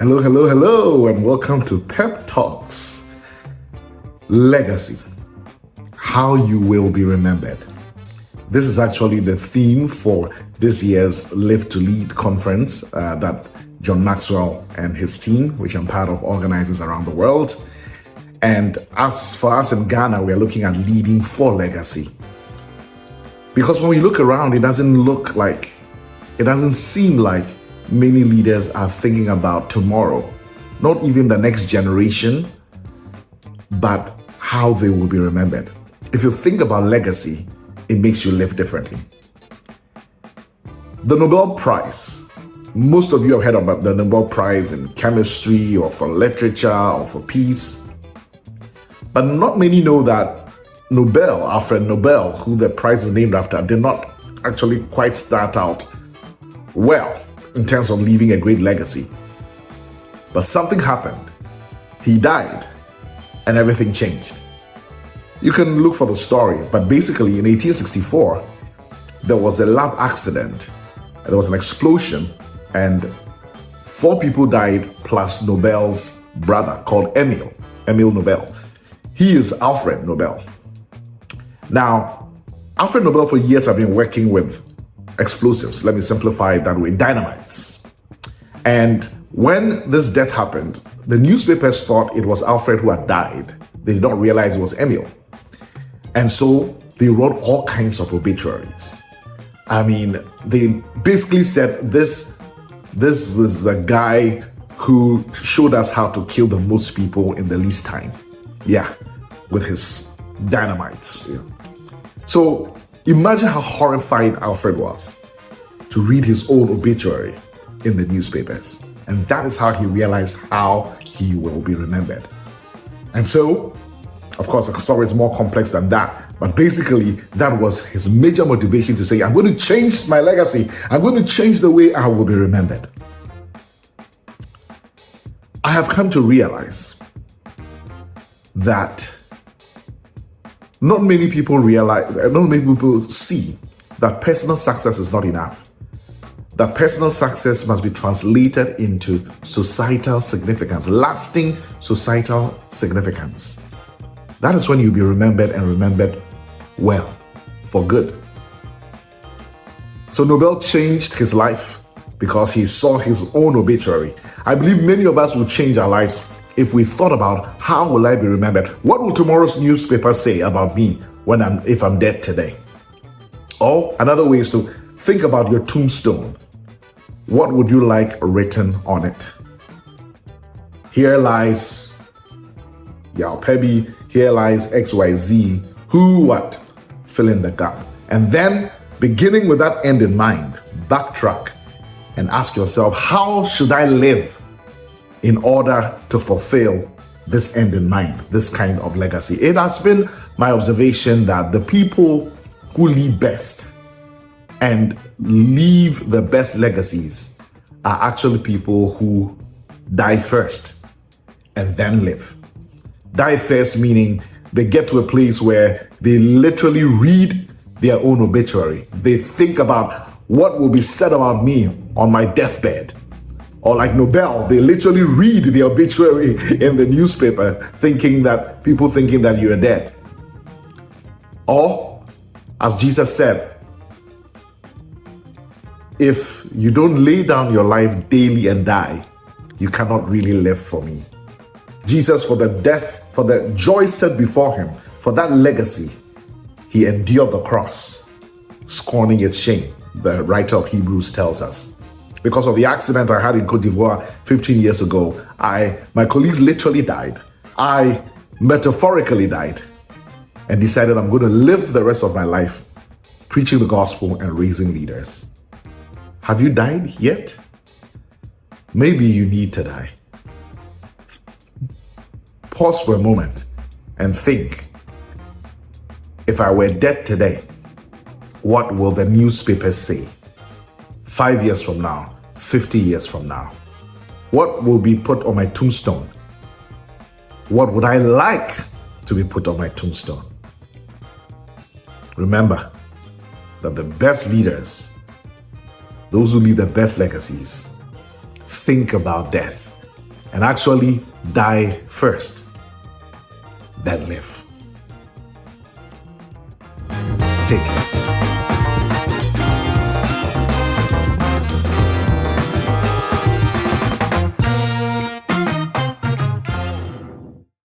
Hello, hello, hello, and welcome to Pep Talks. Legacy, how you will be remembered. This is actually the theme for this year's Live to Lead conference that John Maxwell and his team, which I'm part of, organizes around the world. And as for us in Ghana, we're looking at leading for legacy. Because when we look around, it doesn't seem like many leaders are thinking about tomorrow, not even the next generation, but how they will be remembered. If you think about legacy, it makes you live differently. The Nobel Prize. Most of you have heard about the Nobel Prize in chemistry or for literature or for peace. But not many know that Alfred Nobel, who the prize is named after, did not actually quite start out well in terms of leaving a great legacy. But something happened. He died and everything changed. You can look for the story, but basically in 1864, there was a lab accident. There was an explosion and 4 people died plus Nobel's brother called Emil Nobel. He is Alfred Nobel. Now, Alfred Nobel for years have been working with explosives, let me simplify it that way, dynamites. And when this death happened, the newspapers thought it was Alfred who had died. They did not realize it was Emil. And so they wrote all kinds of obituaries. I mean, they basically said this is the guy who showed us how to kill the most people in the least time. Yeah, with his dynamites. Yeah. So imagine how horrified Alfred was to read his own obituary in the newspapers. And that is how he realized how he will be remembered. And so, of course, the story is more complex than that. But basically, that was his major motivation to say, I'm going to change my legacy. I'm going to change the way I will be remembered. I have come to realize that not many people see that personal success is not enough. That personal success must be translated into societal significance, lasting societal significance. That is when you'll be remembered and remembered well, for good. So Nobel changed his life because he saw his own obituary. I believe many of us will change our lives if we thought about how will I be remembered? What will tomorrow's newspaper say about me if I'm dead today? Or another way is to think about your tombstone. What would you like written on it? Here lies Yao Pebi, here lies XYZ, who, what? Fill in the gap. And then, beginning with that end in mind, backtrack and ask yourself, how should I live in order to fulfill this end in mind, this kind of legacy? It has been my observation that the people who lead best and leave the best legacies are actually people who die first and then live. Die first meaning they get to a place where they literally read their own obituary. They think about what will be said about me on my deathbed. Or like Nobel, they literally read the obituary in the newspaper, people thinking that you are dead. Or, as Jesus said, if you don't lay down your life daily and die, you cannot really live for me. Jesus, for the joy set before him, for that legacy, he endured the cross, scorning its shame, the writer of Hebrews tells us. Because of the accident I had in Côte d'Ivoire 15 years ago, my colleagues literally died. I metaphorically died and decided I'm going to live the rest of my life preaching the gospel and raising leaders. Have you died yet? Maybe you need to die. Pause for a moment and think, if I were dead today, what will the newspapers say? 5 years from now, 50 years from now? What will be put on my tombstone? What would I like to be put on my tombstone? Remember that the best leaders, those who leave the best legacies, think about death and actually die first, then live.